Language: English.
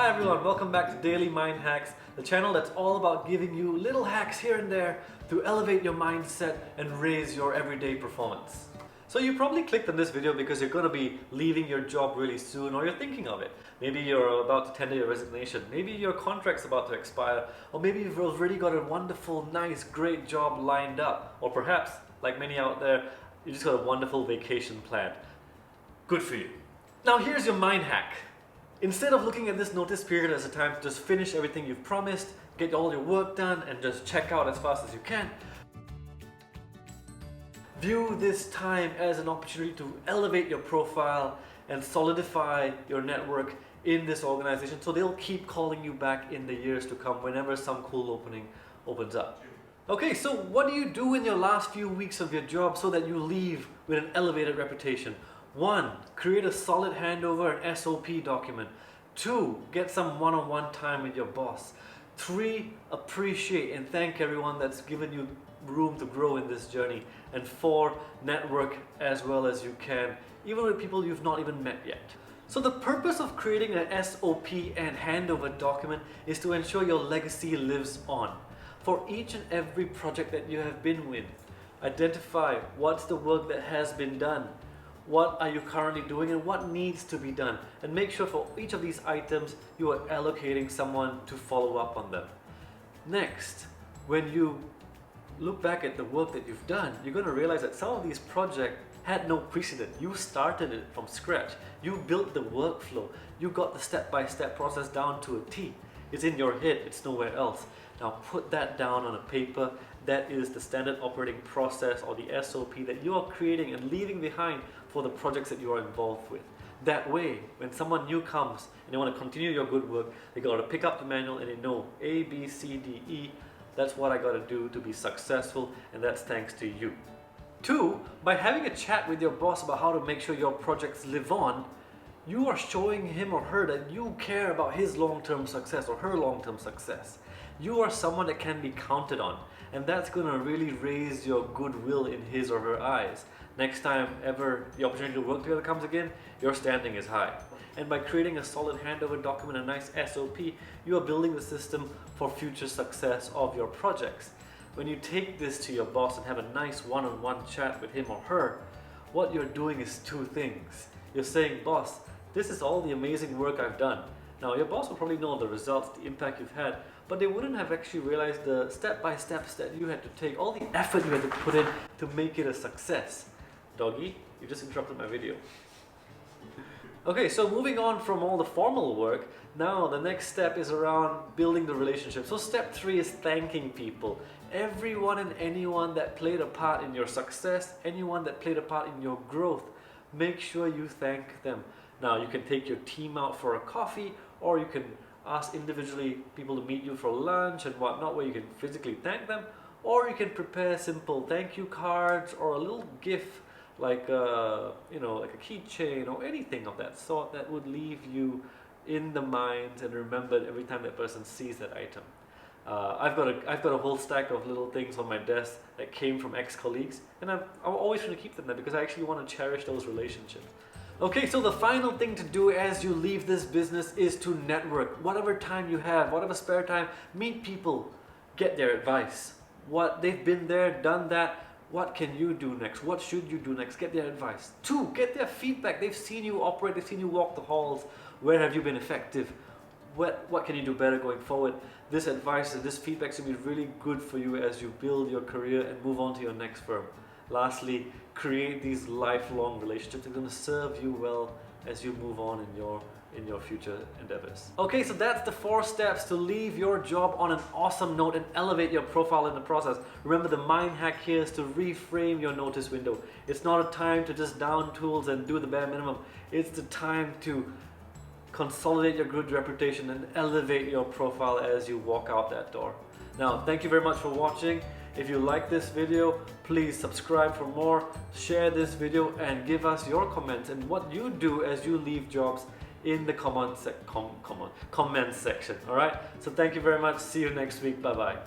Hi everyone, welcome back to Daily Mind Hacks, the channel that's all about giving you little hacks here and there to elevate your mindset and raise your everyday performance. So you probably clicked on this video because you're going to be leaving your job really soon, or you're thinking of it. Maybe you're about to tender your resignation, maybe your contract's about to expire, or maybe you've already got a wonderful, nice, great job lined up, or perhaps, like many out there, you just got a wonderful vacation planned. Good for you. Now here's your mind hack. Instead of looking at this notice period as a time to just finish everything you've promised, get all your work done and just check out as fast as you can, view this time as an opportunity to elevate your profile and solidify your network in this organization so they'll keep calling you back in the years to come whenever some cool opening opens up. Okay, so what do you do in your last few weeks of your job so that you leave with an elevated reputation? 1. Create a solid handover and SOP document. 2. Get some one-on-one time with your boss. 3. Appreciate and thank everyone that's given you room to grow in this journey. And 4. Network as well as you can, even with people you've not even met yet. So the purpose of creating an SOP and handover document is to ensure your legacy lives on. For each and every project that you have been with, identify what's the work that has been done, what are you currently doing, and what needs to be done, and make sure for each of these items you are allocating someone to follow up on them. Next, when you look back at the work that you've done, you're going to realize that some of these projects had no precedent. You started it from scratch. You built the workflow. You got the step-by-step process down to a T. It's in your head, it's nowhere else. Now put that down on a paper. That is the standard operating process, or the SOP, that you are creating and leaving behind for the projects that you are involved with. That way, when someone new comes and they want to continue your good work, they got to pick up the manual and they know A, B, C, D, E. That's what I got to do to be successful, and that's thanks to you. 2, by having a chat with your boss about how to make sure your projects live on, you are showing him or her that you care about his long-term success or her long-term success. You are someone that can be counted on, and that's going to really raise your goodwill in his or her eyes. Next time ever the opportunity to work together comes again, your standing is high. And by creating a solid handover document, a nice SOP, you are building the system for future success of your projects. When you take this to your boss and have a nice one-on-one chat with him or her, what you're doing is 2 things. You're saying, boss, this is all the amazing work I've done. Now, your boss will probably know the results, the impact you've had, but they wouldn't have actually realized the step-by-steps that you had to take, all the effort you had to put in to make it a success. Doggy, you just interrupted my video. Okay, so moving on from all the formal work, now the next step is around building the relationship. So step 3 is thanking people. Everyone and anyone that played a part in your success, anyone that played a part in your growth, make sure you thank them. Now you can take your team out for a coffee, or you can ask individually people to meet you for lunch and whatnot, where you can physically thank them, or you can prepare simple thank you cards or a little gift like like a keychain or anything of that sort that would leave you in the mind and remembered every time that person sees that item. I've got a whole stack of little things on my desk that came from ex-colleagues, and I'm always trying to keep them there because I actually want to cherish those relationships. Okay, so the final thing to do as you leave this business is to network. Whatever time you have, whatever spare time, meet people, get their advice. What they've been there, done that. What can you do next? What should you do next? Get their advice. 2, get their feedback. They've seen you operate, they've seen you walk the halls. Where have you been effective? What can you do better going forward? This advice and this feedback is going to be really good for you as you build your career and move on to your next firm. Lastly, create these lifelong relationships that are going to serve you well as you move on in your future endeavors. Okay, so that's the 4 steps to leave your job on an awesome note and elevate your profile in the process. Remember, the mind hack here is to reframe your notice window. It's not a time to just down tools and do the bare minimum. It's the time to consolidate your good reputation and elevate your profile as you walk out that door. Now, thank you very much for watching. If you like this video, please subscribe for more, share this video, and give us your comments and what you do as you leave jobs in the comment section. Alright? So thank you very much. See you next week. Bye bye.